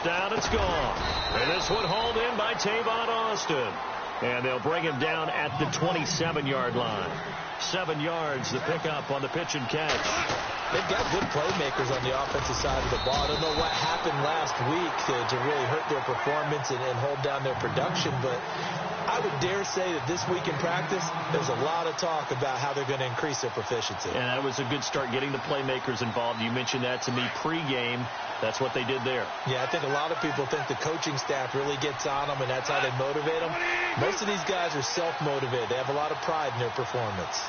down, it's gone. And this one hauled in by Tavon Austin. And they'll bring him down at the 27-yard line. 7 yards the pickup on the pitch and catch. They've got good playmakers on the offensive side of the ball. I don't know what happened last week to really hurt their performance and hold down their production, but I would dare say that this week in practice, there's a lot of talk about how they're going to increase their proficiency. And that was a good start getting the playmakers involved. You mentioned that to me pregame. That's what they did there. Yeah, I think a lot of people think the coaching staff really gets on them, and that's how they motivate them. Most of these guys are self-motivated. They have a lot of pride in their performance.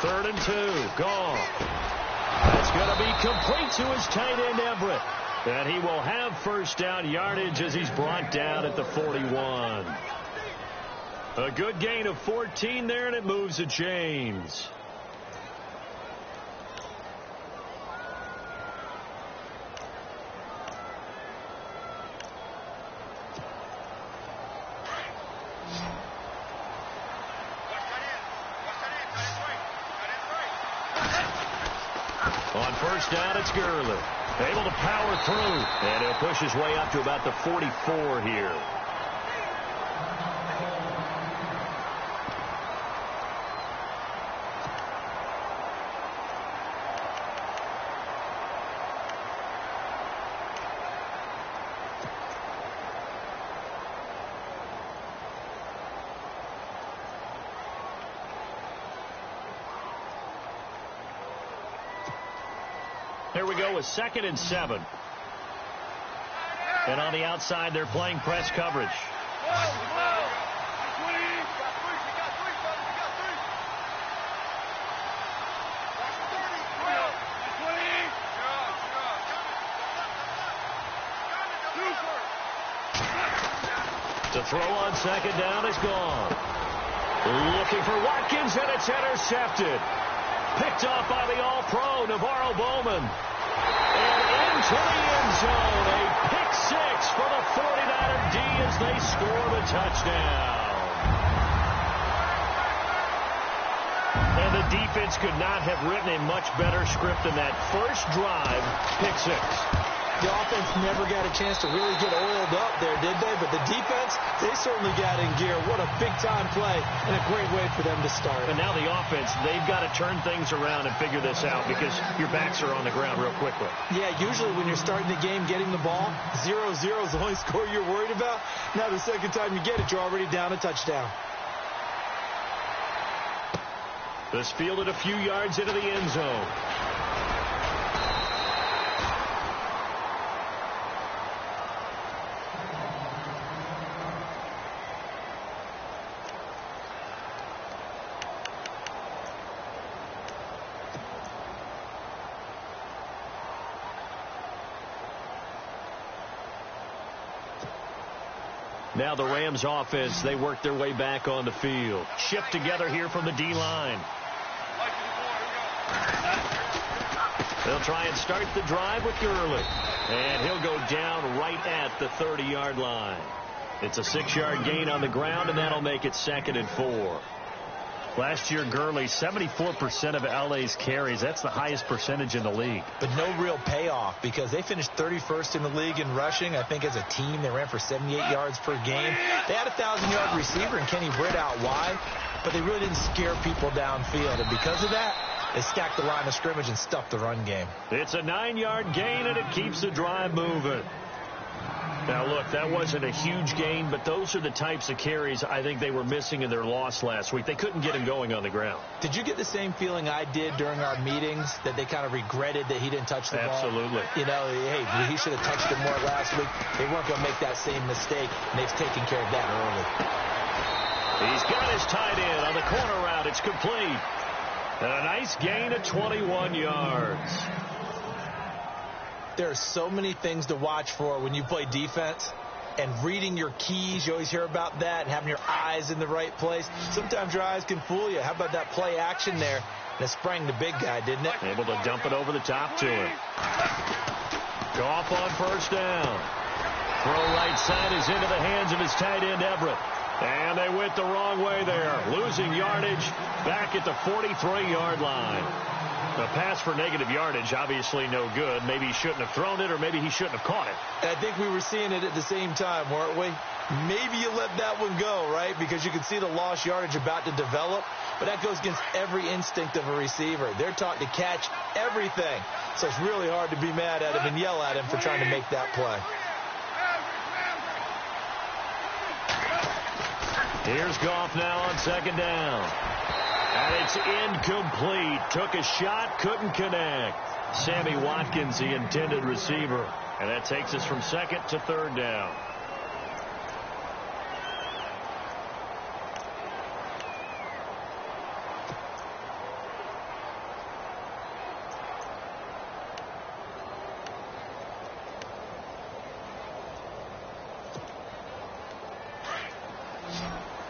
3rd and 2. Gone. That's going to be complete to his tight end, Everett. And he will have first down yardage as he's brought down at the 41. A good gain of 14 there, and it moves the chains. On first down, it's Gurley. Able to power through. And he'll push his way up to about the 44 here. Here we go with 2nd and 7. And on the outside, they're playing press coverage. To throw on 2nd down is gone. Looking for Watkins, and it's intercepted. Picked off by the All-Pro, Navarro Bowman. And into the end zone. A pick 6 for the 49er D as they score the touchdown. And the defense could not have written a much better script than that. First drive, pick 6. The offense never got a chance to really get oiled up there, did they? But the defense, they certainly got in gear. What a big-time play and a great way for them to start. And now the offense, they've got to turn things around and figure this out because your backs are on the ground real quickly. Yeah, usually when you're starting the game getting the ball, 0-0 is the only score you're worried about. Now the second time you get it, you're already down a touchdown. This fielded a few yards into the end zone. Now the Rams offense, they work their way back on the field. Shift together here from the D-line. They'll try and start the drive with Gurley. And he'll go down right at the 30-yard line. It's a 6-yard gain on the ground, and that'll make it 2nd and 4. Last year, Gurley, 74% of LA's carries. That's the highest percentage in the league. But no real payoff because they finished 31st in the league in rushing. I think as a team, they ran for 78 yards per game. They had a 1,000-yard receiver in Kenny Britt out wide, but they really didn't scare people downfield. And because of that, they stacked the line of scrimmage and stuffed the run game. It's a 9-yard gain, and it keeps the drive moving. Now, look, that wasn't a huge gain, but those are the types of carries I think they were missing in their loss last week. They couldn't get him going on the ground. Did you get the same feeling I did during our meetings, that they kind of regretted that he didn't touch the ball? Absolutely. You know, hey, he should have touched it more last week. They weren't going to make that same mistake, and they've taken care of that early. He's got his tight end on the corner route. It's complete. And a nice gain of 21 yards. There are so many things to watch for when you play defense, and reading your keys, you always hear about that, and having your eyes in the right place. Sometimes your eyes can fool you. How about that play action there? And it sprang the big guy, didn't it? Able to dump it over the top to him. Goff on first down. Throw right side is into the hands of his tight end, Everett. And they went the wrong way there. Losing yardage back at the 43-yard line. A pass for negative yardage, obviously no good. Maybe he shouldn't have thrown it, or maybe he shouldn't have caught it. I think we were seeing it at the same time, weren't we? Maybe you let that one go, right? Because you can see the lost yardage about to develop. But that goes against every instinct of a receiver. They're taught to catch everything. So it's really hard to be mad at him and yell at him for trying to make that play. Here's Goff now on second down. And it's incomplete. Took a shot, couldn't connect. Sammy Watkins, the intended receiver. And that takes us from second to third down.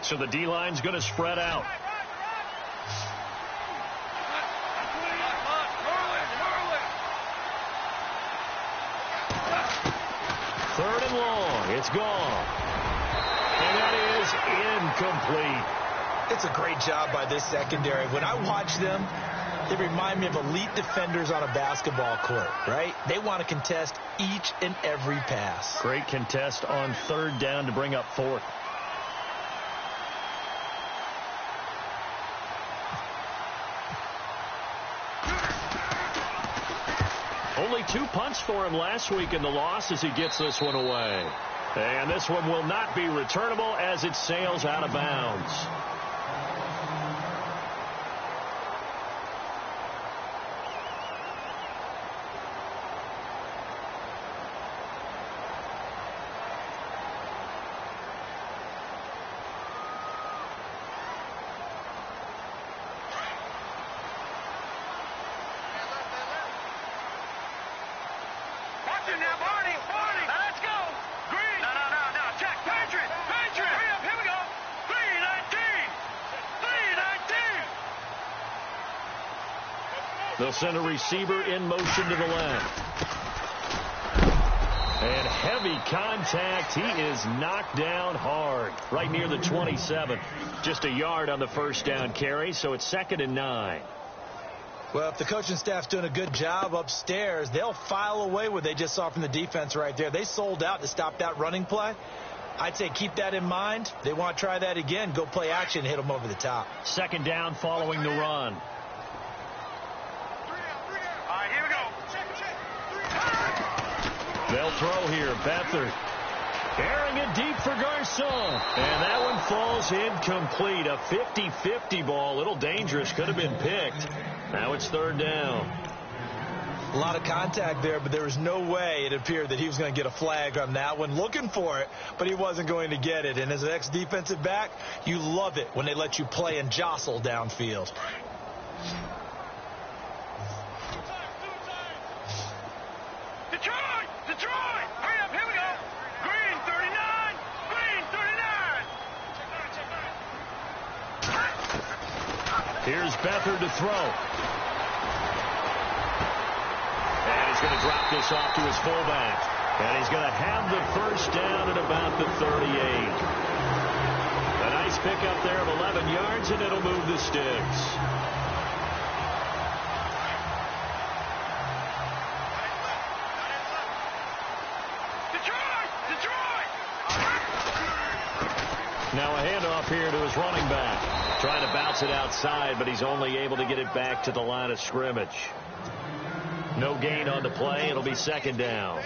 So the D-line's going to spread out. Third and long. It's gone. And that is incomplete. It's a great job by this secondary. When I watch them, they remind me of elite defenders on a basketball court, right? They want to contest each and every pass. Great contest on third down to bring up fourth. Only 2 punts for him last week in the loss as he gets this one away. And this one will not be returnable as it sails out of bounds. They'll send a receiver in motion to the left. And heavy contact. He is knocked down hard right near the 27. Just a yard on the first down carry, so it's 2nd and 9. Well, if the coaching staff's doing a good job upstairs, they'll file away what they just saw from the defense right there. They sold out to stop that running play. I'd say keep that in mind. They want to try that again. Go play action, hit them over the top. 2nd down following the run. They'll throw here. Beathard airing it deep for Garcon. And that one falls incomplete. A 50-50 ball. A little dangerous. Could have been picked. Now it's 3rd down. A lot of contact there, but there was no way it appeared that he was going to get a flag on that one. Looking for it, but he wasn't going to get it. And as an ex-defensive back, you love it when they let you play and jostle downfield. Here's Beathard to throw. And he's going to drop this off to his fullback. And he's going to have the first down at about the 38. A nice pickup there of 11 yards, and it'll move the sticks. Now a handoff here to his running back. Trying to bounce it outside, but he's only able to get it back to the line of scrimmage. No gain on the play. It'll be 2nd down.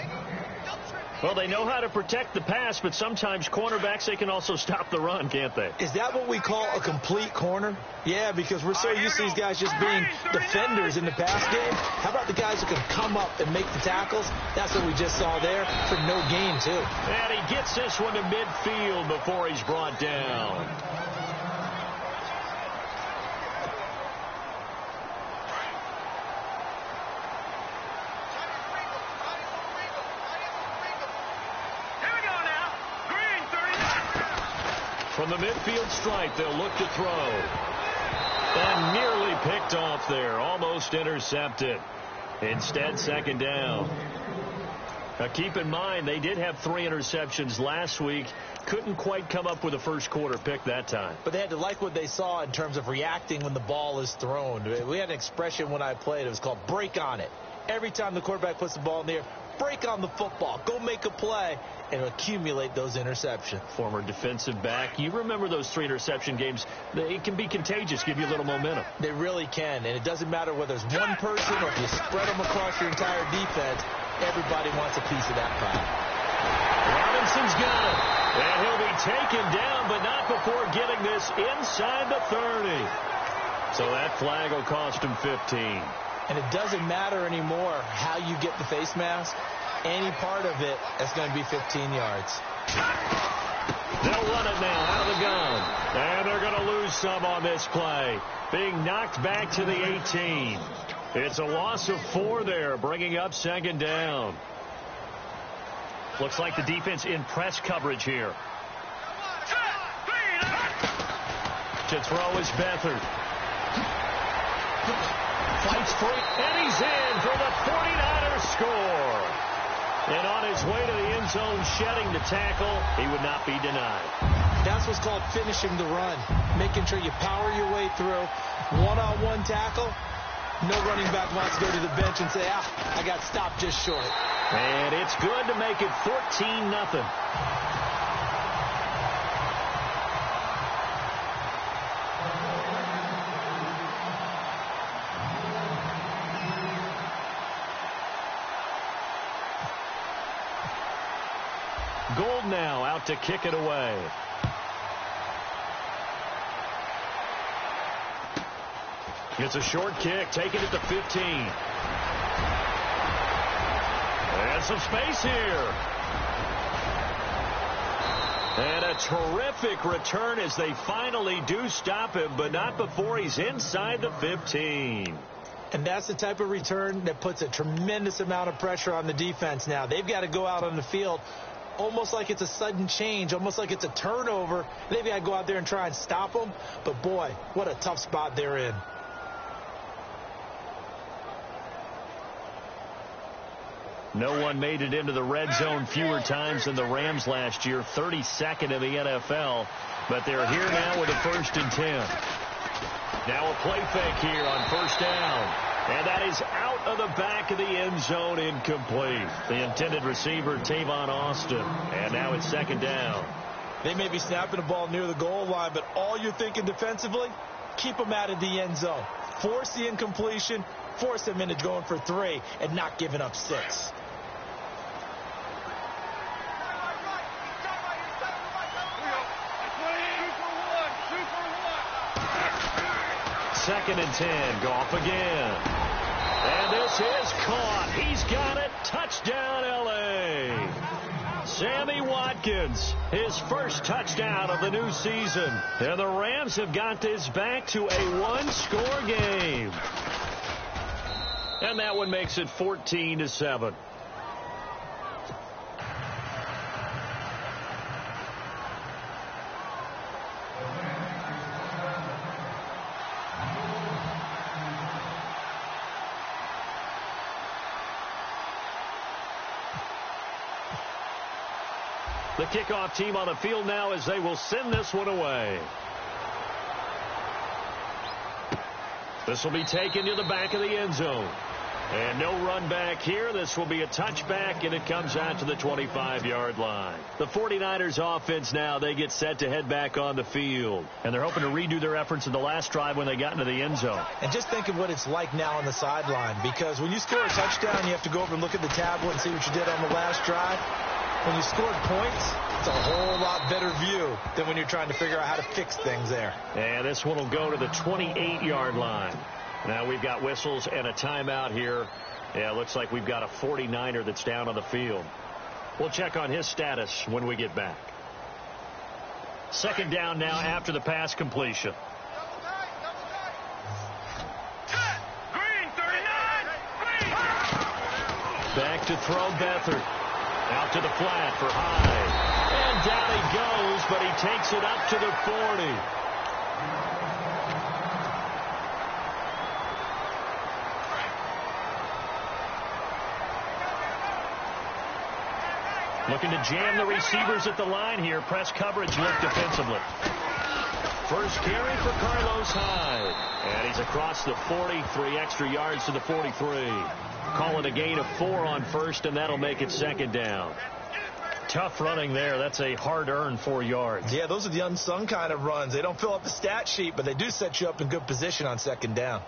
Well, they know how to protect the pass, but sometimes cornerbacks, they can also stop the run, can't they? Is that what we call a complete corner? Yeah, because we're so used to these guys just being defenders in the pass game. How about the guys who can come up and make the tackles? That's what we just saw there for no gain, too. And he gets this one to midfield before he's brought down. From the midfield stripe, they'll look to throw. And nearly picked off there. Almost intercepted. Instead, 2nd down. Now, keep in mind, they did have 3 interceptions last week. Couldn't quite come up with a first quarter pick that time. But they had to like what they saw in terms of reacting when the ball is thrown. We had an expression when I played. It was called break on it. Every time the quarterback puts the ball in the air, break on the football. Go make a play and accumulate those interceptions. Former defensive back. You remember those 3 interception games. It can be contagious, give you a little momentum. They really can. And it doesn't matter whether it's one person or if you spread them across your entire defense. Everybody wants a piece of that pie. Robinson's got it. And he'll be taken down, but not before getting this inside the 30. So that flag will cost him 15. And it doesn't matter anymore how you get the face mask. Any part of it is going to be 15 yards. They'll run it now out of the gun. And they're going to lose some on this play. Being knocked back to the 18. It's a loss of 4 there, bringing up 2nd down. Looks like the defense in press coverage here. To throw is Beathard. Fights for it, and he's in for the 49ers score. And on his way to the end zone, shedding the tackle, he would not be denied. That's what's called finishing the run, making sure you power your way through. One-on-one tackle. No running back wants to go to the bench and say, I got stopped just short. And it's good to make it 14-0. Gold now out to kick it away. It's a short kick, taking it to 15. And some space here. And a terrific return as they finally do stop him, but not before he's inside the 15. And that's the type of return that puts a tremendous amount of pressure on the defense now. They've got to go out on the field almost like it's a sudden change, almost like it's a turnover. They've got to go out there and try and stop them. But, boy, what a tough spot they're in. No one made it into the red zone fewer times than the Rams last year, 32nd in the NFL. But they're here now with a 1st and 10. Now a play fake here on 1st down. And that is out of the back of the end zone, incomplete. The intended receiver, Tavon Austin. And now it's 2nd down. They may be snapping the ball near the goal line, but all you're thinking defensively, keep them out of the end zone. Force the incompletion, force them into going for 3, and not giving up 6. 2nd and 10. Goff again. And this is caught. He's got it. Touchdown, L.A. Sammy Watkins, his first touchdown of the new season. And the Rams have got this back to a 1-score game. And that one makes it 14-7. The kickoff team on the field now as they will send this one away. This will be taken to the back of the end zone. And no run back here. This will be a touchback, and it comes out to the 25-yard line. The 49ers offense now, they get set to head back on the field. And they're hoping to redo their efforts in the last drive when they got into the end zone. And just think of what it's like now on the sideline, because when you score a touchdown, you have to go over and look at the tablet and see what you did on the last drive. When you scored points, it's a whole lot better view than when you're trying to figure out how to fix things there. And this one will go to the 28-yard line. Now we've got whistles and a timeout here. Yeah, it looks like we've got a 49er that's down on the field. We'll check on his status when we get back. 2nd down now after the pass completion. Back to throw Beathard. Out to the flat for Hyde. And down he goes, but he takes it up to the 40. Looking to jam the receivers at the line here. Press coverage look defensively. First carry for Carlos Hyde. And he's across the 40, 3 extra yards to the 43. Call it a gain of 4 on first, and that'll make it second down. Tough running there. That's a hard-earned 4 yards. Yeah, those are the unsung kind of runs. They don't fill up the stat sheet, but they do set you up in good position on second down.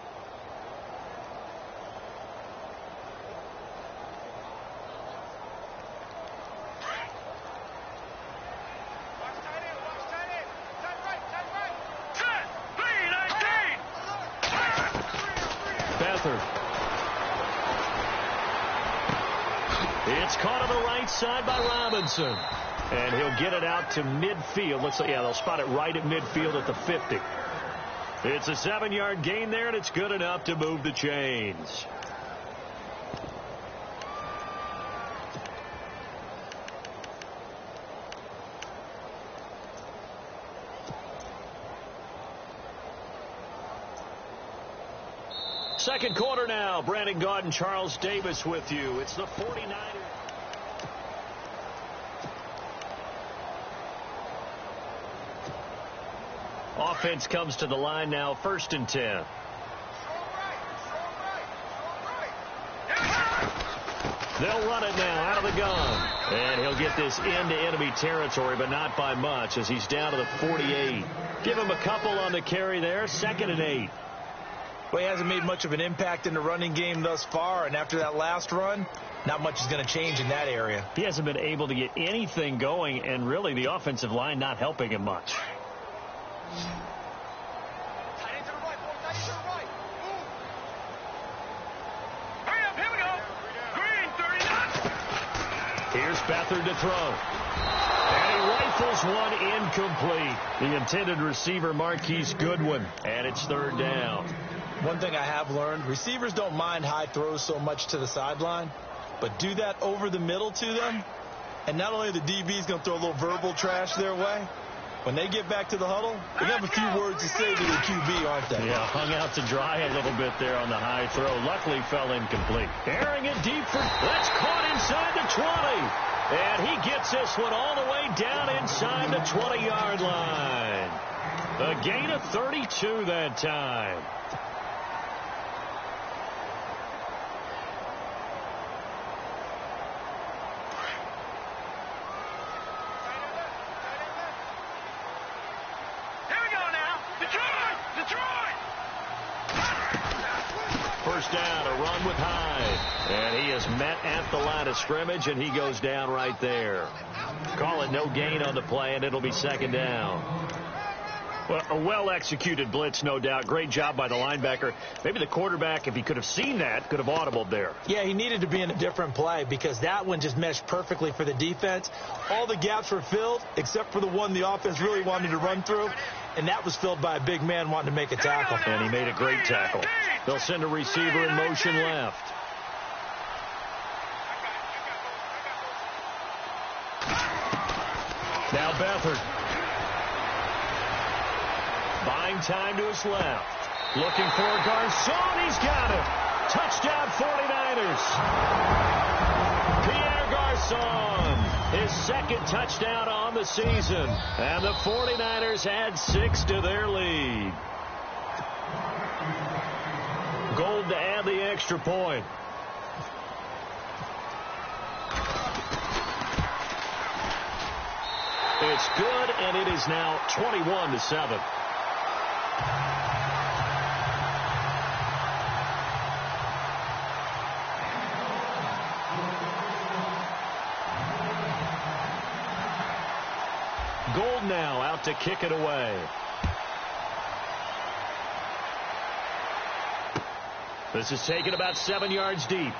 It's caught on the right side by Robinson. And he'll get it out to midfield. Looks like, yeah, they'll spot it right at midfield at the 50. It's a 7-yard gain there, and it's good enough to move the chains. Second quarter now. Brandon Gaud and Charles Davis with you. It's the 49ers. Offense comes to the line now, 1st and 10. They'll run it now out of the gun. And he'll get this into enemy territory, but not by much as he's down to the 48. Give him a couple on the carry there. 2nd and 8. Well, he hasn't made much of an impact in the running game thus far, and after that last run, not much is going to change in that area. He hasn't been able to get anything going, and really the offensive line not helping him much. Here's Beathard to throw. And he rifles one incomplete. The intended receiver, Marquise Goodwin. And it's 3rd down. One thing I have learned, receivers don't mind high throws so much to the sideline, but do that over the middle to them, and not only the DB's going to throw a little verbal trash their way, when they get back to the huddle, they have a few words to say to the QB, aren't they? Yeah, hung out to dry a little bit there on the high throw. Luckily fell incomplete. Airing it deep for, that's caught inside the 20. And he gets this one all the way down inside the 20-yard line. A gain of 32 that time. First down, a run with Hyde. And he is met at the line of scrimmage, and he goes down right there. Call it no gain on the play, and it'll be 2nd down. Well, a well-executed blitz, no doubt. Great job by the linebacker. Maybe the quarterback, if he could have seen that, could have audibled there. Yeah, he needed to be in a different play because that one just meshed perfectly for the defense. All the gaps were filled except for the one the offense really wanted to run through, and that was filled by a big man wanting to make a tackle. And he made a great tackle. They'll send a receiver in motion left. Now Beathard. Buying time to his left. Looking for Garcon. He's got it. Touchdown 49ers. Pierre Garcon. His 2nd touchdown on the season. And the 49ers add 6 to their lead. Gold to add the extra point. It's good, and it is now 21-7. Gold now out to kick it away. This is taken about 7 yards deep.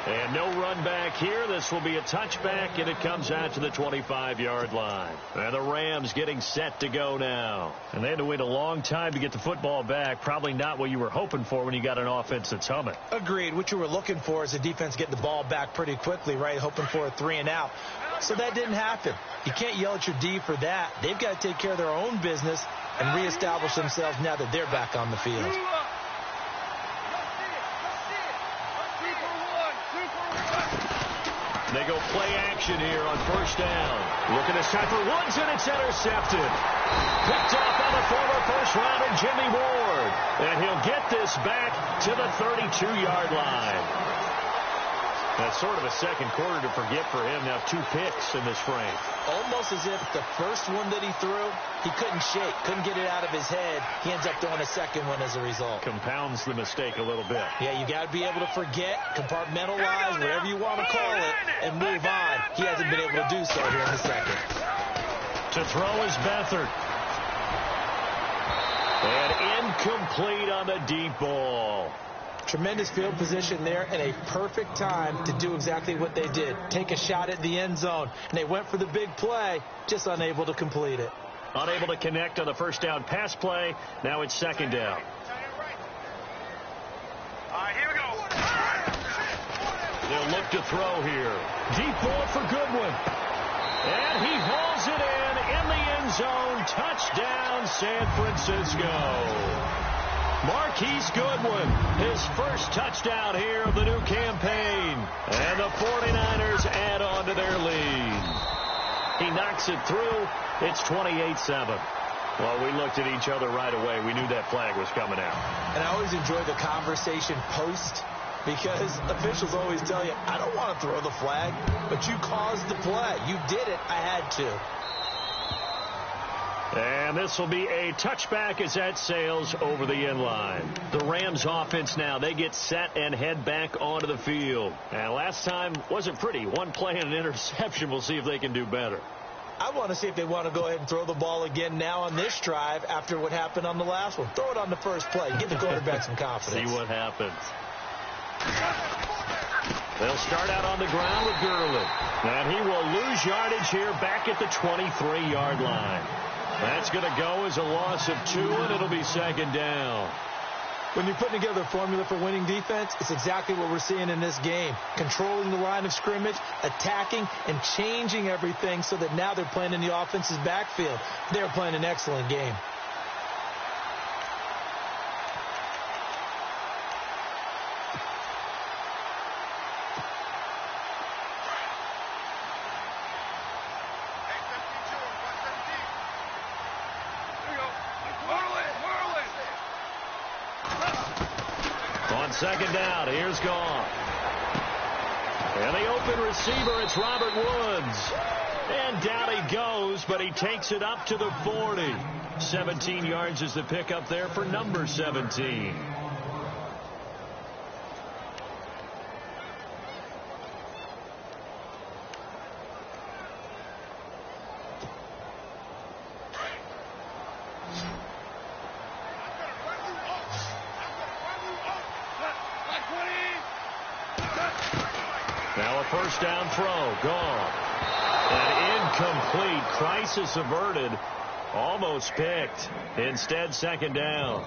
And no run back here. This will be a touchback, and it comes out to the 25-yard line. And the Rams getting set to go now. And they had to wait a long time to get the football back. Probably not what you were hoping for when you got an offense that's humming. Agreed. What you were looking for is the defense getting the ball back pretty quickly, right? Hoping for a 3-and-out. So that didn't happen. You can't yell at your D for that. They've got to take care of their own business and reestablish themselves now that they're back on the field. They go play action here on first down. Looking this time for Woods, and it's intercepted. Picked off by the former first-rounder Jimmy Ward. And he'll get this back to the 32-yard line. That's sort of a second quarter to forget for him. Now 2 picks in this frame. Almost as if the first one that he threw, he couldn't shake, couldn't get it out of his head. He ends up throwing a second one as a result. Compounds the mistake a little bit. Yeah, you got to be able to forget, compartmentalize, whatever you want to call it, and move on. He hasn't been able to do so here in the second. To throw is Beathard. And incomplete on the deep ball. Tremendous field position there and a perfect time to do exactly what they did. Take a shot at the end zone. And they went for the big play, just unable to complete it. Unable to connect on the first down pass play. Now it's second down. Here we go. They'll look to throw here. Deep ball for Goodwin. And he hauls it in the end zone. Touchdown, San Francisco. Marquise Goodwin, his first touchdown here of the new campaign. And the 49ers add on to their lead. He knocks it through. It's 28-7. Well, we looked at each other right away. We knew that flag was coming out. And I always enjoy the conversation post, because officials always tell you, I don't want to throw the flag, but you caused the play. You did it. I had to. And this will be a touchback as that sails over the end line. The Rams offense now, they get set and head back onto the field. And last time wasn't pretty. One play and an interception. We'll see if they can do better. I want to see if they want to go ahead and throw the ball again now on this drive after what happened on the last one. Throw it on the first play. Give the quarterback some confidence. See what happens. They'll start out on the ground with Gurley. And he will lose yardage here back at the 23-yard line. That's going to go as a loss of 2, and it'll be second down. When you're putting together a formula for winning defense, it's exactly what we're seeing in this game. Controlling the line of scrimmage, attacking, and changing everything so that now they're playing in the offense's backfield. They're playing an excellent game. Second down, here's gone. And the open receiver, it's Robert Woods. And down he goes, but he takes it up to the 40. 17 yards is the pickup there for number 17. Now a first down throw, gone. And incomplete, crisis averted, almost picked. Instead, second down.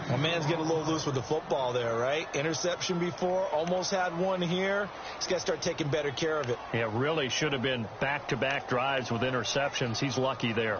My man's getting a little loose with the football there, right? Interception before, almost had one here. He's got to start taking better care of it. Yeah, really should have been back-to-back drives with interceptions. He's lucky there.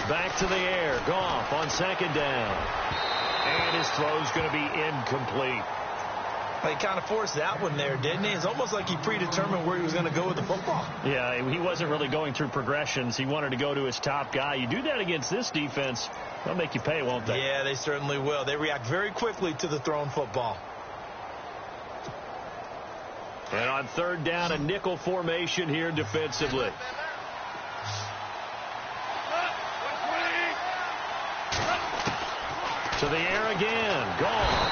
Back to the air. Goff on second down. And his throw's going to be incomplete. He kind of forced that one there, didn't he? It's almost like he predetermined where he was going to go with the football. Yeah, he wasn't really going through progressions. He wanted to go to his top guy. You do that against this defense, they'll make you pay, won't they? Yeah, they certainly will. They react very quickly to the thrown football. And on third down, a nickel formation here defensively. To the air again. Gone.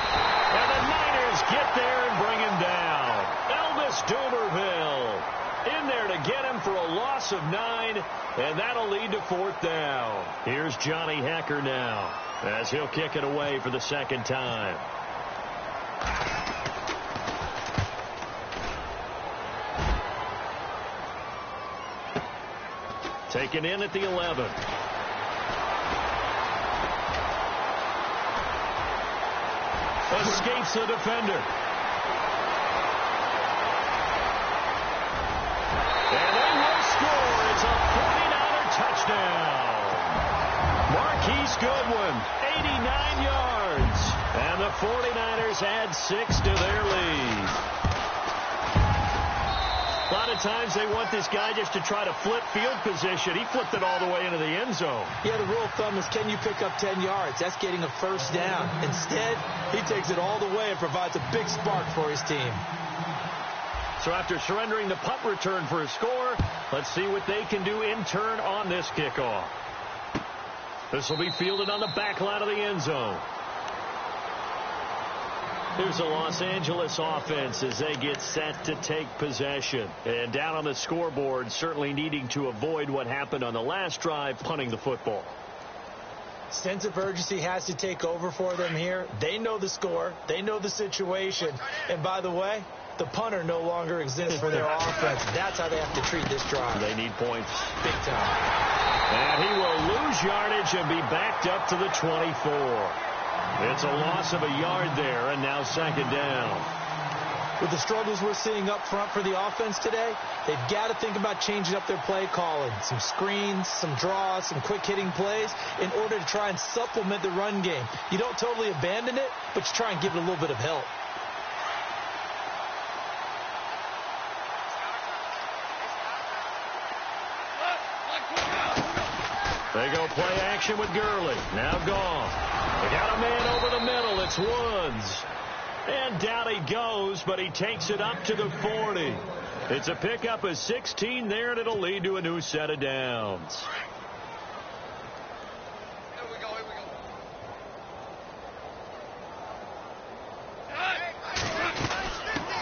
And the Niners get there and bring him down. Elvis Dumervil in there to get him for a loss of 9, and that'll lead to fourth down. Here's Johnny Hecker now as he'll kick it away for the second time. Taken in at the 11. escapes the defender. And they will score. It's a 49er touchdown. Marquise Goodwin, 89 yards. And the 49ers add 6 to their lead. A lot of times they want this guy just to try to flip field position. He flipped it all the way into the end zone. Yeah, the rule of thumb is, can you pick up 10 yards? That's getting a first down. Instead, he takes it all the way and provides a big spark for his team. So after surrendering the punt return for a score, let's see what they can do in turn on this kickoff. This will be fielded on the back line of the end zone. Here's the Los Angeles offense as they get set to take possession. And down on the scoreboard, certainly needing to avoid what happened on the last drive, punting the football. Sense of urgency has to take over for them here. They know the score. They know the situation. And by the way, the punter no longer exists for their offense. That's how they have to treat this drive. They need points. Big time. And he will lose yardage and be backed up to the 24. It's a loss of a yard there, and now second down. With the struggles we're seeing up front for the offense today, they've got to think about changing up their play calling. Some screens, some draws, some quick-hitting plays in order to try and supplement the run game. You don't totally abandon it, but you try and give it a little bit of help. They go play action with Gurley. Now gone. They got a man over the middle. It's Woods. And down he goes, but he takes it up to the 40. It's a pickup of 16 there, and it'll lead to a new set of downs. Here we go.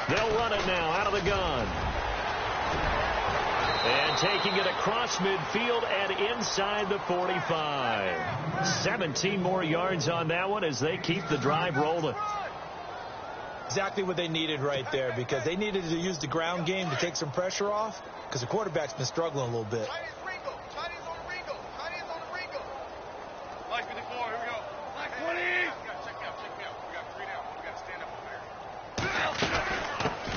They'll run it now out of the gun. And taking it across midfield and inside the 45. 17 more yards on that one as they keep the drive rolling. Exactly what they needed right there, because they needed to use the ground game to take some pressure off, because the quarterback's been struggling a little bit. Chinese on the Ringo. Mike 54, here we go. Mike 20. Check me out. We got 3 down. We got to stand up over there.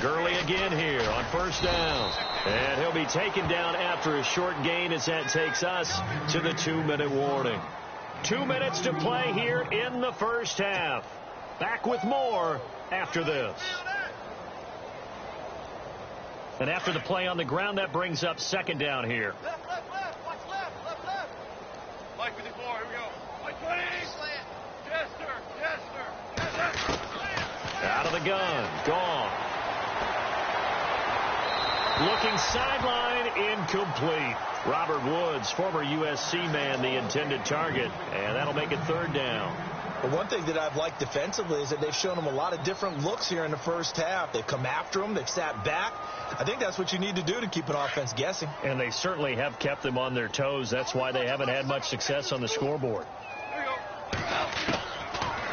Gurley again here on first down. And he'll be taken down after a short gain as that takes us to the 2-minute warning. 2 minutes to play here in the first half. Back with more after this. And after the play on the ground, that brings up second down here. Left. Watch left. Mike 54, here we go. Mike 20. Yes, sir. Out of the gun. Gone. Looking sideline, incomplete. Robert Woods, former USC man, the intended target. And that'll make it third down. But one thing that I've liked defensively is that they've shown them a lot of different looks here in the first half. They've come after them. They've sat back. I think that's what you need to do to keep an offense guessing. And they certainly have kept them on their toes. That's why they haven't had much success on the scoreboard.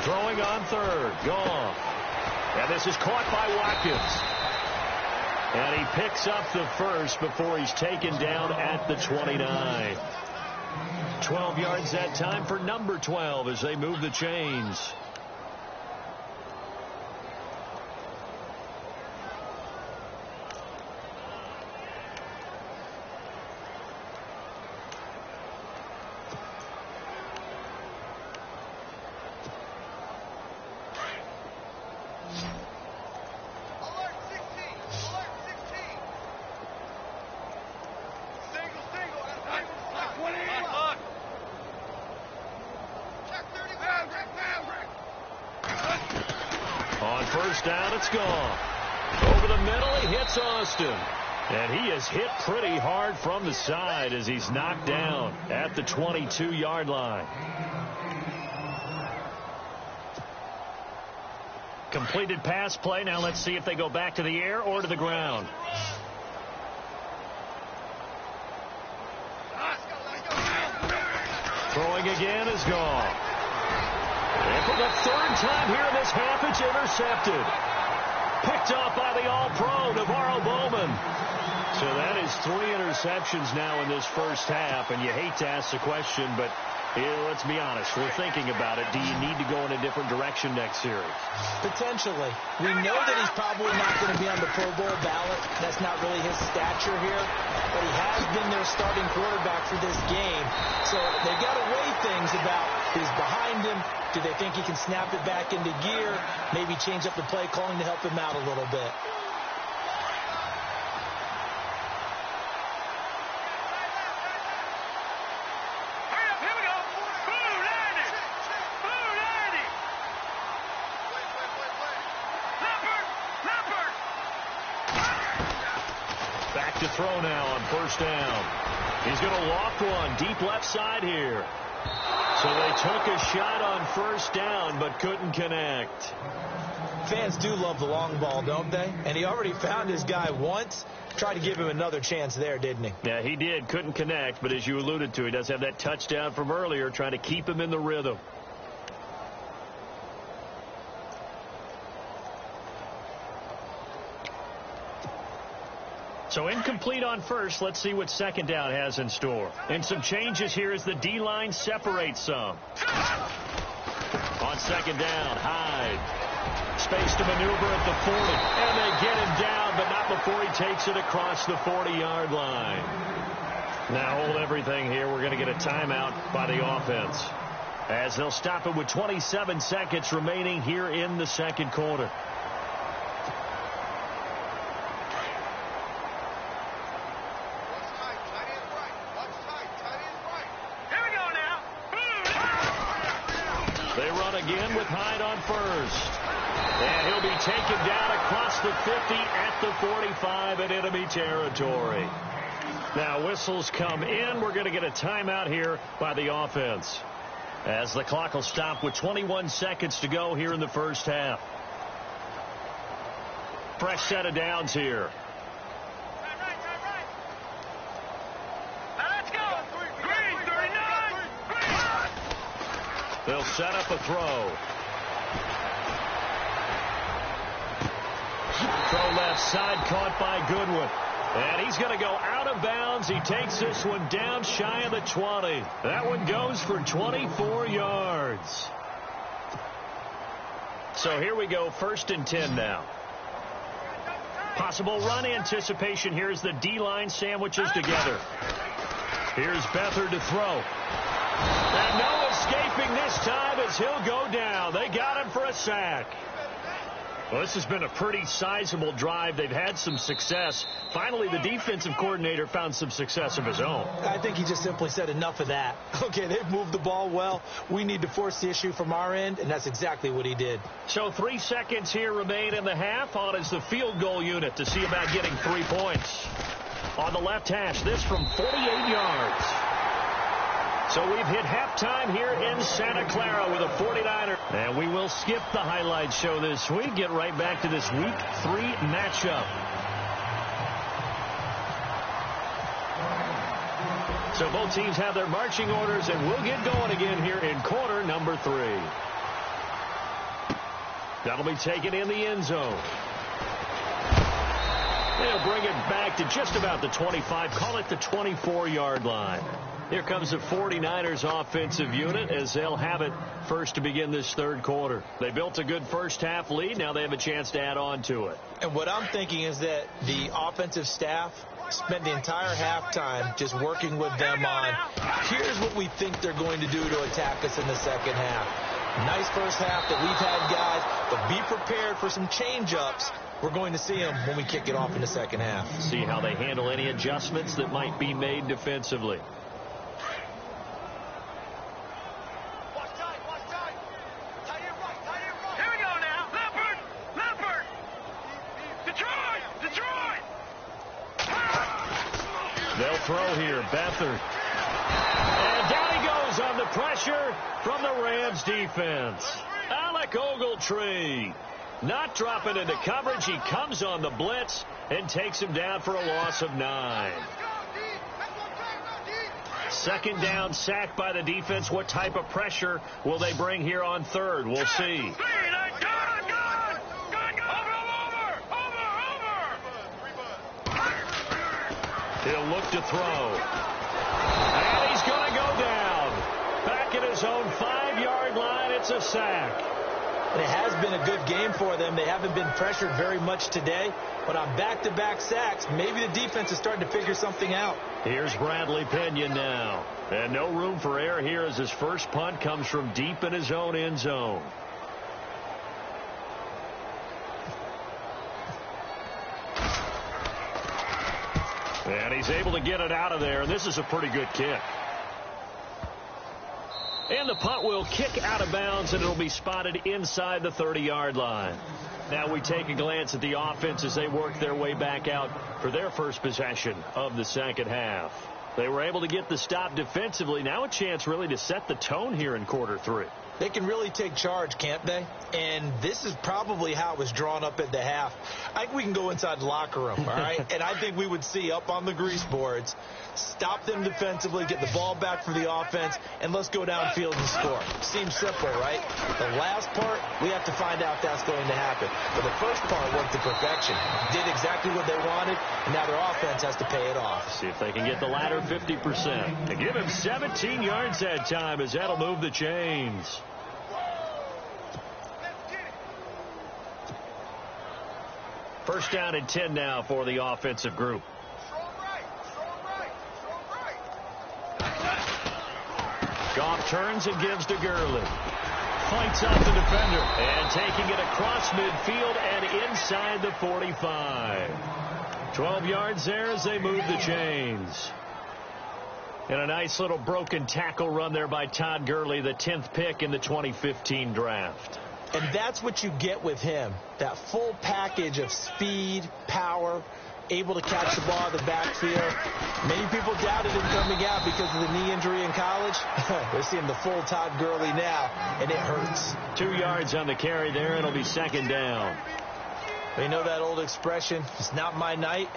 Throwing on third. Gone. And this is caught by Watkins. And he picks up the first before he's taken down at the 29. 12 yards that time for number 12 as they move the chains. Gone. Over the middle, he hits Austin. And he is hit pretty hard from the side as he's knocked down at the 22-yard line. Completed pass play. Now let's see if they go back to the air or to the ground. Throwing again is gone. And for the third time here in this half, it's intercepted. Picked off by the All-Pro, Navarro Bowman. So that is 3 interceptions now in this first half. And you hate to ask the question, but Yeah, let's be honest. We're thinking about it. Do you need to go in a different direction next series? Potentially. We know that he's probably not going to be on the Pro Bowl ballot. That's not really his stature here. But he has been their starting quarterback for this game. So they've got to weigh things about who's behind him. Do they think he can snap it back into gear? Maybe change up the play calling to help him out a little bit. Back to throw now on first down. He's going to loft one deep left side here. So they took a shot on first down but couldn't connect. Fans do love the long ball, don't they? And he already found his guy once. Tried to give him another chance there, didn't he? Yeah, he did. Couldn't connect, but as you alluded to, he does have that touchdown from earlier, trying to keep him in the rhythm. So incomplete on first. Let's see what second down has in store. And some changes here as the D-line separates some. On second down, Hyde. Space to maneuver at the 40. And they get him down, but not before he takes it across the 40-yard line. Now hold everything here. We're going to get a timeout by the offense, as they'll stop it with 27 seconds remaining here in the second quarter. They run again with Hyde on first. And he'll be taken down across the 50 at the 45 in enemy territory. Now whistles come in. We're going to get a timeout here by the offense, as the clock will stop with 21 seconds to go here in the first half. Fresh set of downs here. They'll set up a throw. Throw left side, caught by Goodwin. And he's going to go out of bounds. He takes this one down shy of the 20. That one goes for 24 yards. So here we go, 1st and 10 now. Possible run anticipation here as the D-line sandwiches together. Here's Beathard to throw. And no escaping this time as he'll go down. They got him for a sack. Well, this has been a pretty sizable drive. They've had some success. Finally, the defensive coordinator found some success of his own. I think he just simply said enough of that. Okay, they've moved the ball well. We need to force the issue from our end, and that's exactly what he did. So 3 seconds here remain in the half. On is the field goal unit to see about getting 3 points. On the left hash, this from 48 yards. So we've hit halftime here in Santa Clara with a 49er. And we will skip the highlight show this week. Get right back to this Week 3 matchup. So both teams have their marching orders, and we'll get going again here in quarter number 3. That'll be taken in the end zone. They'll bring it back to just about the 25, call it the 24-yard line. Here comes the 49ers offensive unit as they'll have it first to begin this third quarter. They built a good first half lead. Now they have a chance to add on to it. And what I'm thinking is that the offensive staff spent the entire halftime just working with them on, here's what we think they're going to do to attack us in the second half. Nice first half that we've had, guys, but be prepared for some change-ups. We're going to see them when we kick it off in the second half. See how they handle any adjustments that might be made defensively. They'll throw here, Beathard. And down he goes on the pressure from the Rams defense. Alec Ogletree not dropping into coverage. He comes on the blitz and takes him down for a loss of 9. Second down, sack by the defense. What type of pressure will they bring here on third? We'll see. He'll look to throw. And he's going to go down. Back at his own 5-yard line. It's a sack. And it has been a good game for them. They haven't been pressured very much today. But on back-to-back sacks, maybe the defense is starting to figure something out. Here's Bradley Pinion now. And no room for error here as his first punt comes from deep in his own end zone. And he's able to get it out of there, and this is a pretty good kick. And the punt will kick out of bounds, and it'll be spotted inside the 30-yard line. Now we take a glance at the offense as they work their way back out for their first possession of the second half. They were able to get the stop defensively. Now a chance really to set the tone here in quarter 3. They can really take charge, can't they? And this is probably how it was drawn up at the half. I think we can go inside the locker room, all right? And I think we would see up on the grease boards, stop them defensively, get the ball back for the offense, and let's go downfield and score. Seems simple, right? The last part, we have to find out if that's going to happen. But the first part worked to perfection. Did exactly what they wanted, and now their offense has to pay it off. See if they can get the latter 50%. And give him 17 yards that time as that'll move the chains. First down and 10 now for the offensive group. Goff turns and gives to Gurley. Fights off the defender and taking it across midfield and inside the 45. 12 yards there as they move the chains. And a nice little broken tackle run there by Todd Gurley, the 10th pick in the 2015 draft. And that's what you get with him, that full package of speed, power, able to catch the ball in the backfield. Many people doubted him coming out because of the knee injury in college. They're seeing the full Todd Gurley now, and it hurts. 2 yards on the carry there. It'll be second down. You know that old expression, it's not my night?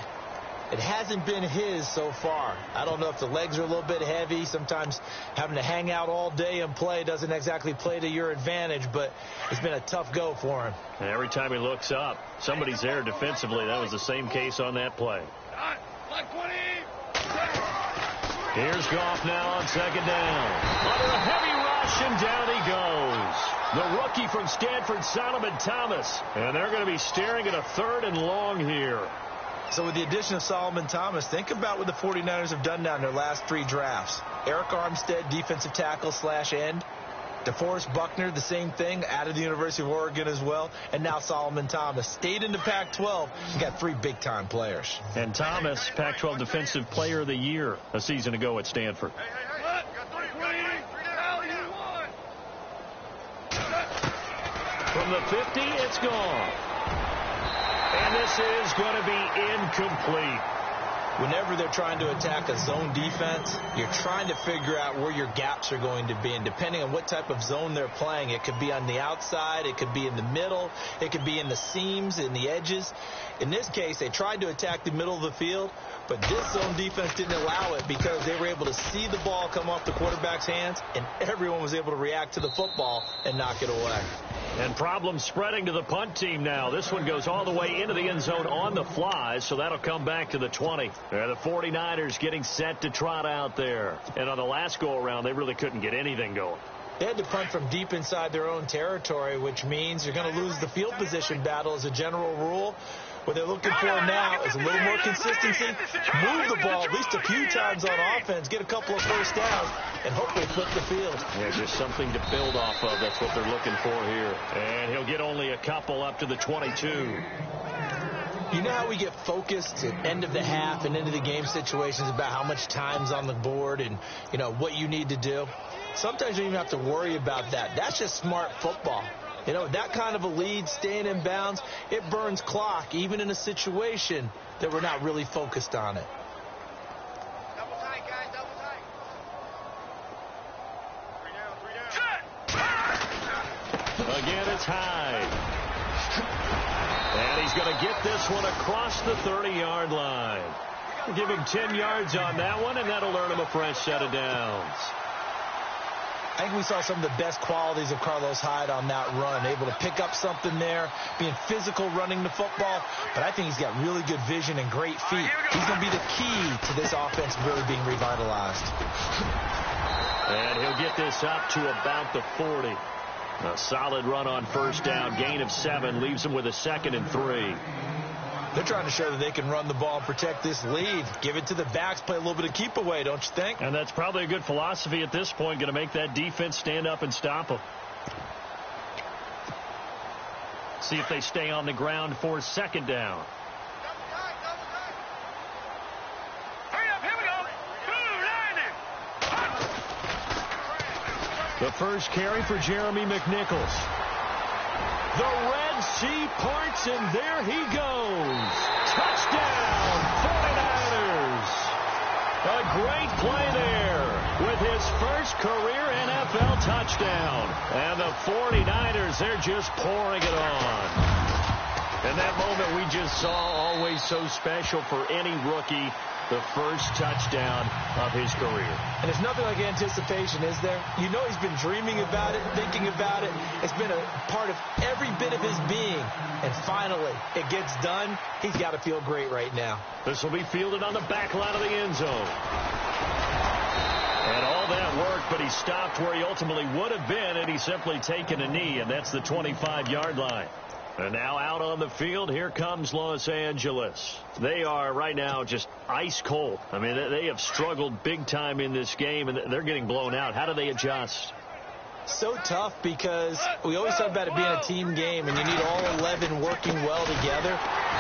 It hasn't been his so far. I don't know if the legs are a little bit heavy. Sometimes having to hang out all day and play doesn't exactly play to your advantage, but it's been a tough go for him. And every time he looks up, somebody's there defensively. That was the same case on that play. Here's Goff now on second down. Under a heavy rush, and down he goes. The rookie from Stanford, Solomon Thomas. And they're going to be staring at a 3rd and long here. So with the addition of Solomon Thomas, think about what the 49ers have done now in their last 3 drafts. Eric Armstead, defensive tackle / end. DeForest Buckner, the same thing, out of the University of Oregon as well. And now Solomon Thomas. Stayed in the Pac-12. You got 3 big-time players. And Thomas, Pac-12 Defensive Player of the Year a season ago at Stanford. From the 50, it's gone. And this is going to be incomplete. Whenever they're trying to attack a zone defense, you're trying to figure out where your gaps are going to be. And depending on what type of zone they're playing, it could be on the outside, it could be in the middle, it could be in the seams, in the edges. In this case, they tried to attack the middle of the field, but this zone defense didn't allow it because they were able to see the ball come off the quarterback's hands, and everyone was able to react to the football and knock it away. And problems spreading to the punt team now. This one goes all the way into the end zone on the fly, so that'll come back to the 20. The 49ers getting set to trot out there. And on the last go-around, they really couldn't get anything going. They had to punt from deep inside their own territory, which means you're going to lose the field position battle as a general rule. What they're looking for now is a little more consistency, move the ball at least a few times on offense, get a couple of first downs, and hopefully flip the field. Yeah, just something to build off of. That's what they're looking for here. And he'll get only a couple up to the 22. You know how we get focused at end of the half and into the game situations about how much time's on the board and, you know, what you need to do? Sometimes you don't even have to worry about that. That's just smart football. You know, that kind of a lead, staying in bounds, it burns clock, even in a situation that we're not really focused on it. Double tight, guys, double tight. 3 down. Again, it's Hyde. And he's going to get this one across the 30-yard line. We'll give him 10 yards on that one, and that'll earn him a fresh set of downs. I think we saw some of the best qualities of Carlos Hyde on that run, able to pick up something there, being physical running the football, but I think he's got really good vision and great feet. He's going to be the key to this offense really being revitalized. And he'll get this up to about the 40. A solid run on first down. Gain of 7 leaves him with a 2nd and 3. They're trying to show that they can run the ball and protect this lead. Give it to the backs, play a little bit of keep away, don't you think? And that's probably a good philosophy at this point. Going to make that defense stand up and stop them. See if they stay on the ground for 2nd down. The first carry for Jeremy McNichols. The Red Sea parts, and there he goes. Touchdown, 49ers. A great play there with his first career NFL touchdown. And the 49ers, they're just pouring it on. And that moment we just saw, always so special for any rookie. The first touchdown of his career. And it's nothing like anticipation, is there? You know he's been dreaming about it, thinking about it. It's been a part of every bit of his being. And finally, it gets done. He's got to feel great right now. This will be fielded on the back line of the end zone. And all that worked, but he stopped where he ultimately would have been, and he's simply taken a knee, and that's the 25-yard line. And now out on the field, here comes Los Angeles. They are right now just ice cold. I mean, they have struggled big time in this game, and they're getting blown out. How do they adjust? So tough because we always talk about it being a team game, and you need all 11 working well together.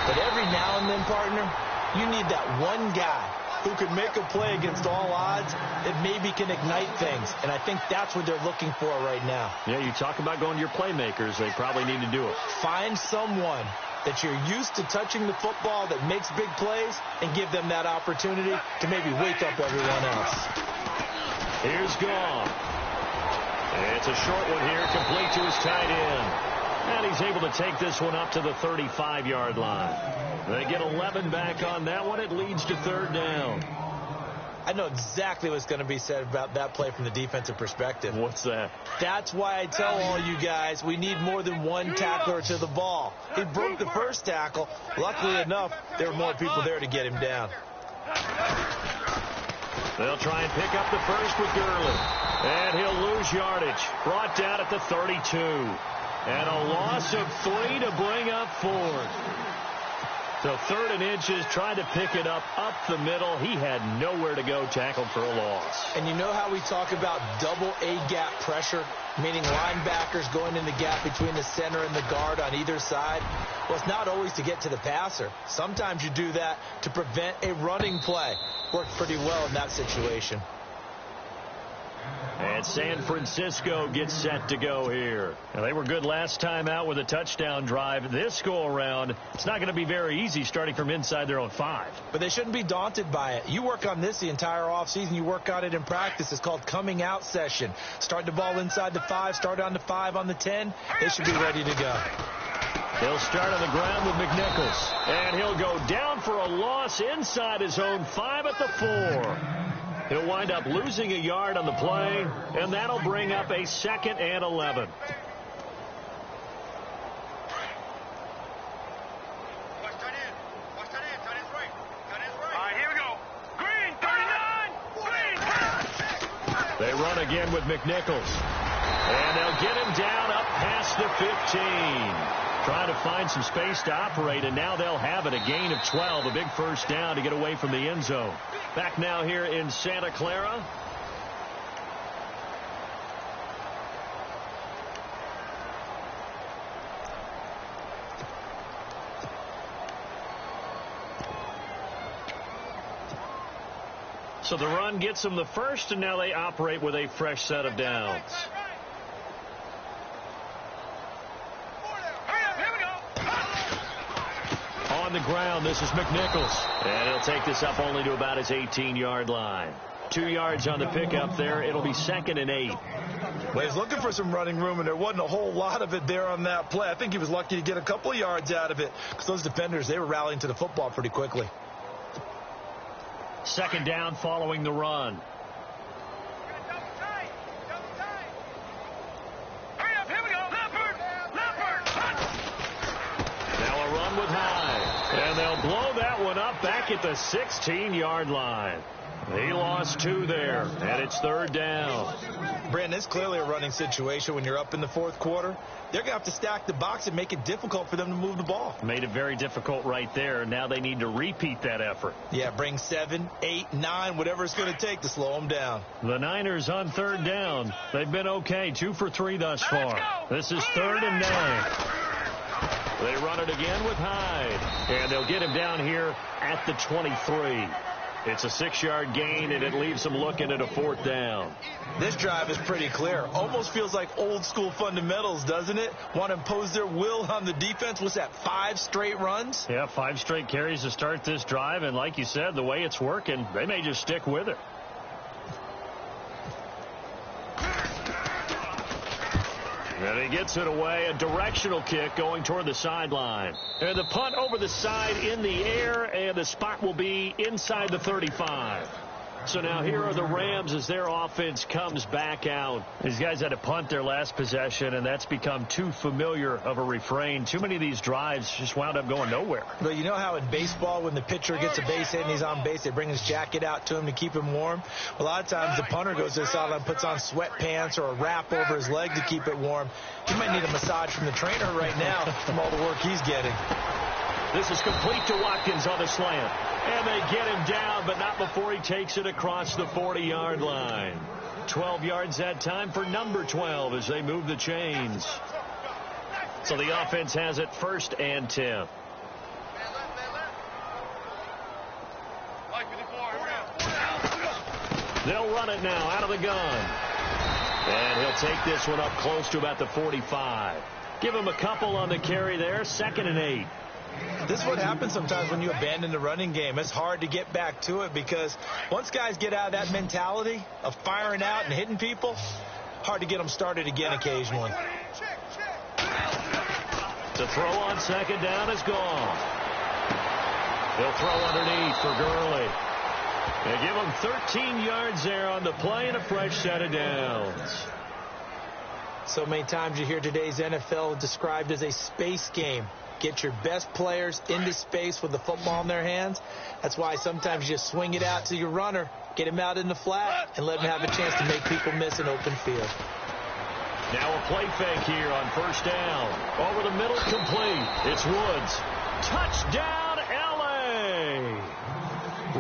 But every now and then, partner, you need that one guy who can make a play against all odds that maybe can ignite things. And I think that's what they're looking for right now. Yeah, you talk about going to your playmakers. They probably need to do it. Find someone that you're used to touching the football that makes big plays and give them that opportunity to maybe wake up everyone else. Here's Gone. It's a short one here, complete to his tight end. And he's able to take this one up to the 35-yard line. They get 11 back on that one. It leads to 3rd down. I know exactly what's going to be said about that play from the defensive perspective. What's that? That's why I tell all you guys we need more than one tackler to the ball. He broke the first tackle. Luckily enough, there were more people there to get him down. They'll try and pick up the first with Gurley. And he'll lose yardage. Brought down at the 32. And a loss of 3 to bring up 4. So 3rd and inches, trying to pick it up the middle. He had nowhere to go, tackled for a loss. And you know how we talk about double A-gap pressure, meaning linebackers going in the gap between the center and the guard on either side? Well, it's not always to get to the passer. Sometimes you do that to prevent a running play. Worked pretty well in that situation. And San Francisco gets set to go here. Now, they were good last time out with a touchdown drive. This go-around, it's not going to be very easy starting from inside their own 5. But they shouldn't be daunted by it. You work on this the entire offseason. You work on it in practice. It's called coming out session. Start the ball inside the 5, start on the 5, on the 10. They should be ready to go. They'll start on the ground with McNichols. And he'll go down for a loss inside his own 5 at the 4. He'll wind up losing a yard on the play, and that'll bring up a 2nd and 11. Here we go. Green, 39. Green. They run again with McNichols. And they'll get him down up past the 15. Trying to find some space to operate, and now they'll have it. A gain of 12, a big first down to get away from the end zone. Back now here in Santa Clara. So the run gets them the first, and now they operate with a fresh set of downs. On the ground, this is McNichols. And he'll take this up only to about his 18-yard line. 2 yards on the pickup there. It'll be 2nd and 8. Well, he's looking for some running room, and there wasn't a whole lot of it there on that play. I think he was lucky to get a couple of yards out of it because those defenders, they were rallying to the football pretty quickly. 2nd down following the run. Now a run with Hyde. And they'll blow that one up back at the 16-yard line. He lost 2 there, and it's 3rd down. Brandon, it's clearly a running situation when you're up in the 4th quarter. They're going to have to stack the box and make it difficult for them to move the ball. Made it very difficult right there. Now they need to repeat that effort. Yeah, bring 7, 8, 9, whatever it's going to take to slow them down. The Niners on 3rd down. They've been okay, 2 for 3 thus far. This is 3rd and 9. They run it again with Hyde, and they'll get him down here at the 23. It's a 6-yard gain, and it leaves them looking at a 4th down. This drive is pretty clear. Almost feels like old-school fundamentals, doesn't it? Want to impose their will on the defense. What's that, 5 straight runs? Yeah, 5 straight carries to start this drive, and like you said, the way it's working, they may just stick with it. And he gets it away, a directional kick going toward the sideline. And the punt over the side in the air, and the spot will be inside the 35. So now here are the Rams as their offense comes back out. These guys had to punt their last possession, and that's become too familiar of a refrain. Too many of these drives just wound up going nowhere. But you know how in baseball when the pitcher gets a base hit and he's on base, they bring his jacket out to him to keep him warm? A lot of times the punter goes to the sideline, puts on sweatpants or a wrap over his leg to keep it warm. He might need a massage from the trainer right now from all the work he's getting. This is complete to Watkins on the slant. And they get him down, but not before he takes it across the 40-yard line. 12 yards that time for number 12 as they move the chains. So the offense has it 1st and 10. They'll run it now out of the gun. And he'll take this one up close to about the 45. Give him a couple on the carry there. 2nd and 8. This is what happens sometimes when you abandon the running game. It's hard to get back to it because once guys get out of that mentality of firing out and hitting people, hard to get them started again occasionally. The throw on 2nd down is gone. They'll throw underneath for Gurley. They give him 13 yards there on the play and a fresh set of downs. So many times you hear today's NFL described as a space game. Get your best players into space with the football in their hands. That's why sometimes you just swing it out to your runner, get him out in the flat, and let him have a chance to make people miss an open field. Now a play fake here on 1st down. Over the middle, complete. It's Woods. Touchdown, L.A.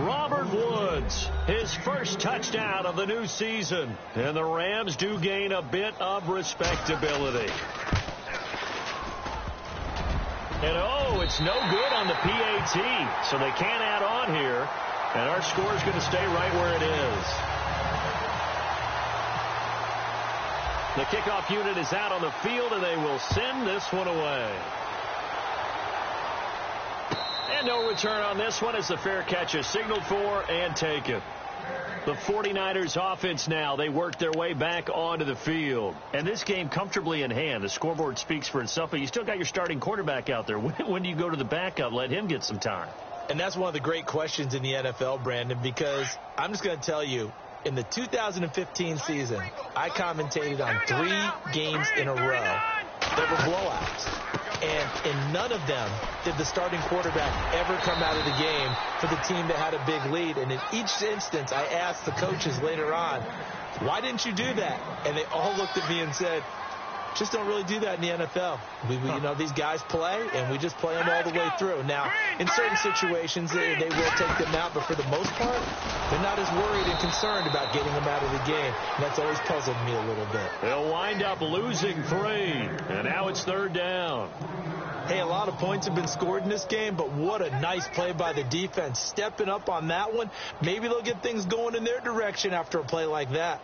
Robert Woods, his first touchdown of the new season. And the Rams do gain a bit of respectability. And, oh, it's no good on the PAT, so they can't add on here. And our score is going to stay right where it is. The kickoff unit is out on the field, and they will send this one away. And no return on this one as the fair catch is signaled for and taken. The 49ers offense now, they work their way back onto the field. And this game comfortably in hand. The scoreboard speaks for itself, but you still got your starting quarterback out there. When do you go to the backup? Let him get some time. And that's one of the great questions in the NFL, Brandon, because I'm just going to tell you, in the 2015 season, I commentated on 3 games in a row that were blowouts. And in none of them did the starting quarterback ever come out of the game for the team that had a big lead. And in each instance, I asked the coaches later on, why didn't you do that? And they all looked at me and said, just don't really do that in the NFL. You know, these guys play, and we just play them all the way through. Now, in certain situations, they will take them out, but for the most part, they're not as worried and concerned about getting them out of the game. And that's always puzzled me a little bit. They'll wind up losing 3, and now it's 3rd down. Hey, a lot of points have been scored in this game, but what a nice play by the defense. Stepping up on that one, maybe they'll get things going in their direction after a play like that.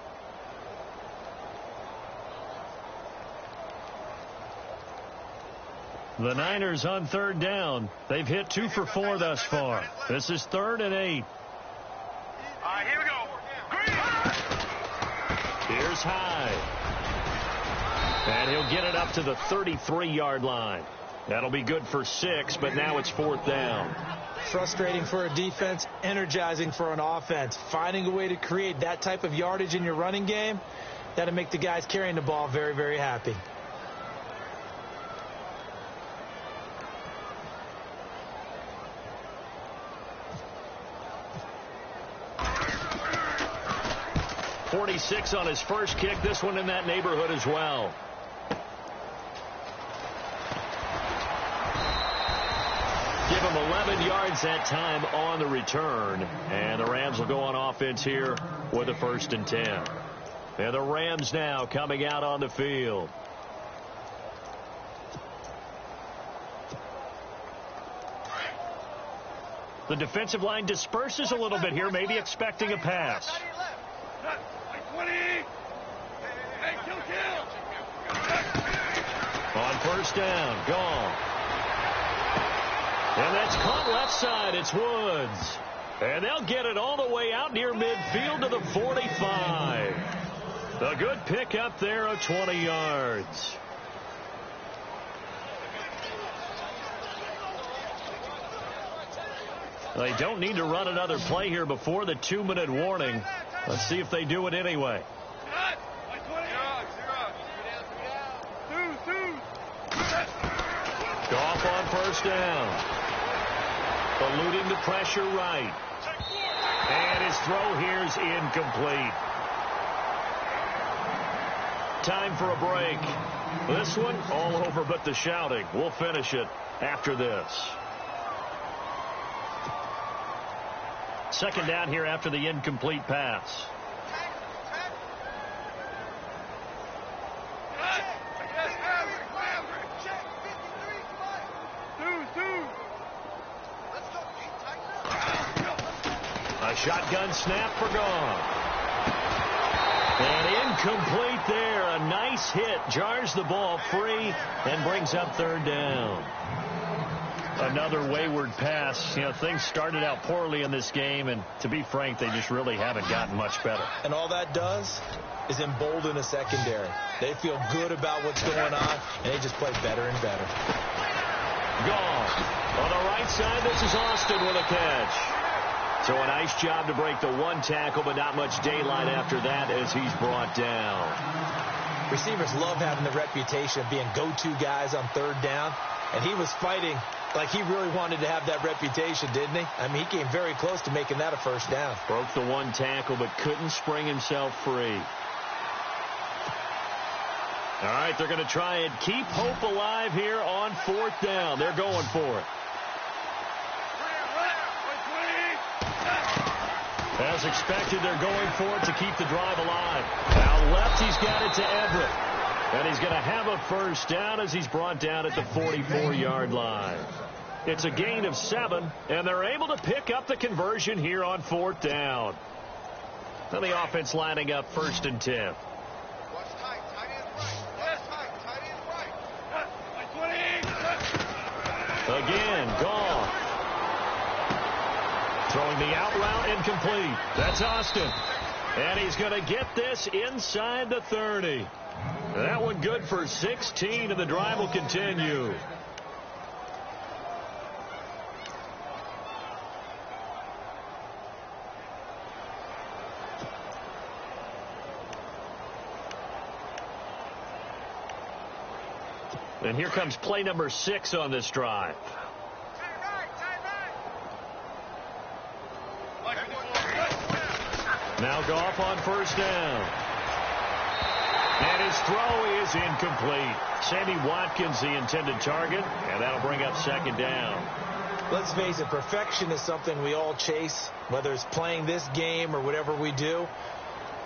The Niners on 3rd down. They've hit 2 for 4 thus far. This is 3rd and 8. All right, here we go. Here's Hyde. And he'll get it up to the 33-yard line. That'll be good for 6, but now it's 4th down. Frustrating for a defense, energizing for an offense. Finding a way to create that type of yardage in your running game, that'll make the guys carrying the ball very, very happy. 46 on his first kick. This one in that neighborhood as well. Give him 11 yards that time on the return. And the Rams will go on offense here with a 1st and 10. And the Rams now coming out on the field. The defensive line disperses a little bit here, maybe expecting a pass. On 1st down, gone. And that's caught left side. It's Woods. And they'll get it all the way out near midfield to the 45. A good pick up there of 20 yards. They don't need to run another play here before the 2-minute warning. Let's see if they do it anyway. Goff on 1st down. Eluding the pressure right. And his throw here is incomplete. Time for a break. This one all over but the shouting. We'll finish it after this. 2nd down here after the incomplete pass. A shotgun snap for Goff. And incomplete there. A nice hit. Jars the ball free and brings up 3rd down. Another wayward pass. You know, things started out poorly in this game, and to be frank, they just really haven't gotten much better. And all that does is embolden a secondary. They feel good about what's going on, and they just play better and better. Goff on the right side. This is Austin with a catch. So a nice job to break the 1 tackle, but not much daylight after that as he's brought down. Receivers love having the reputation of being go-to guys on 3rd down, and he was fighting like he really wanted to have that reputation, didn't he? I mean, he came very close to making that a 1st down. Broke the 1 tackle, but couldn't spring himself free. All right, they're going to try and keep hope alive here on 4th down. They're going for it. As expected, they're going for it to keep the drive alive. Now left, he's got it to Everett. And he's going to have a 1st down as he's brought down at the 44-yard line. It's a gain of 7, and they're able to pick up the conversion here on 4th down. Now the offense lining up 1st and 10. Again, Goff. Throwing the out route incomplete. That's Austin. And he's going to get this inside the 30. That one good for 16, and the drive will continue. And here comes play number 6 on this drive. Now Goff on 1st down. And his throw is incomplete. Sammy Watkins, the intended target, and that'll bring up 2nd down. Let's face it, perfection is something we all chase, whether it's playing this game or whatever we do.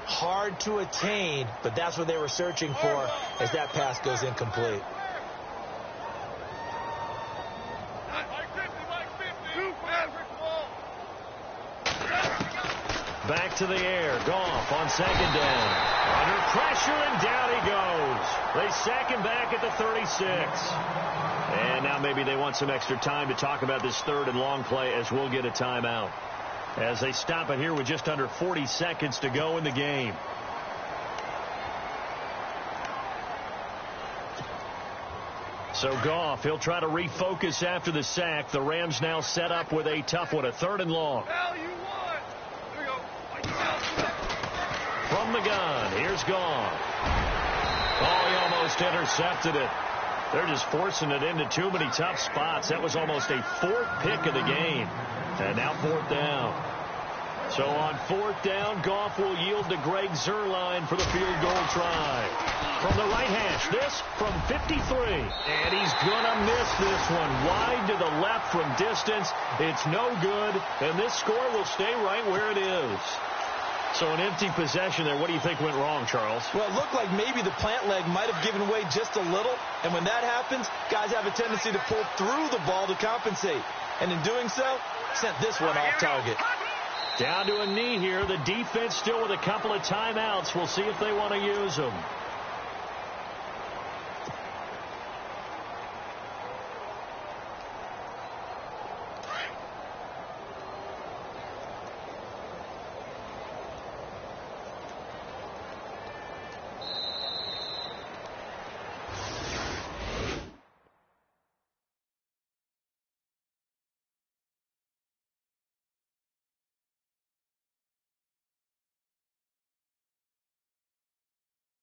Hard to attain, but that's what they were searching for as that pass goes incomplete. Back to the air. Goff on 2nd down. Under pressure, and down he goes. They sack him back at the 36. And now maybe they want some extra time to talk about this 3rd and long play as we'll get a timeout. As they stop it here with just under 40 seconds to go in the game. So Goff, he'll try to refocus after the sack. The Rams now set up with a tough one, a 3rd and long. From the gun, here's Goff. Oh, he almost intercepted it. They're just forcing it into too many tough spots. That was almost a 4th pick of the game. And now 4th down. So on 4th down, Goff will yield to Greg Zuerlein for the field goal try. From the right hash, this from 53. And he's going to miss this one. Wide to the left from distance. It's no good, and this score will stay right where it is. So an empty possession there. What do you think went wrong, Charles? Well, it looked like maybe the plant leg might have given way just a little. And when that happens, guys have a tendency to pull through the ball to compensate. And in doing so, sent this one off target. Down to a knee here. The defense still with a couple of timeouts. We'll see if they want to use them.